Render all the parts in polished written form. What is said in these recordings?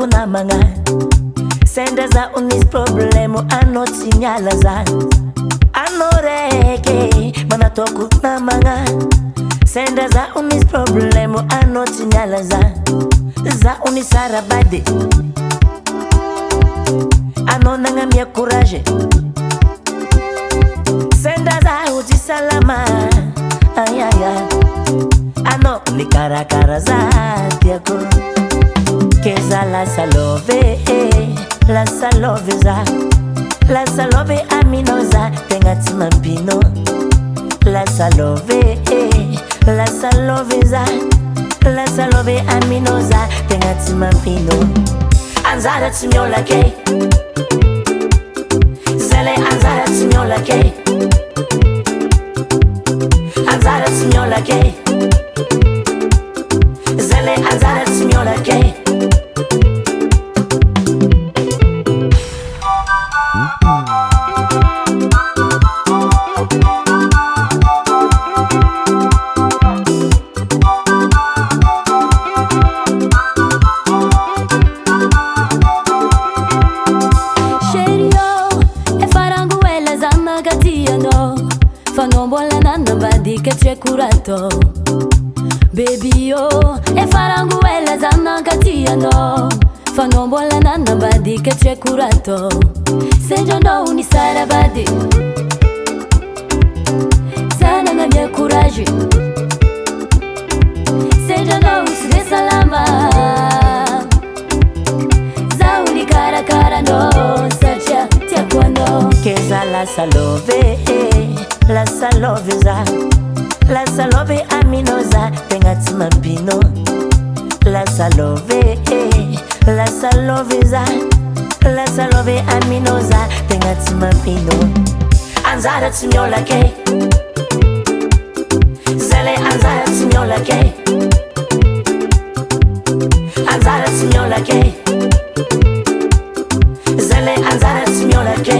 kuna manga senda za unis problemu anoti nyala za anoreke mana toku na manga senda za unis problemu anoti nyala za unisara bade anonanga mia courage senda za uti salama ayaya ano ni karakara za tiako keza la salove aminoza tenga timampino la salove aminoza tenga timampino anzara timyola ke zele anzara timyola ke anzara timyola ke zele anzara timyola ke Baby yo, e faranguela zanna katiano. Fanombola nanda badi che c'è curato. Se già no unisara badi. Sana na mia courage. Se già no usre salama. Za unikara cara no, sacha tia quando. Keza la salove aminoza tenga timampino la salove aminoza tenga timampino anzara timyola ke zele anzara timyola ke anzara timyola ke zele anzara timyola ke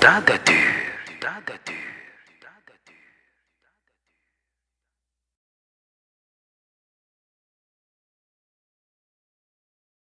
Dada Dure.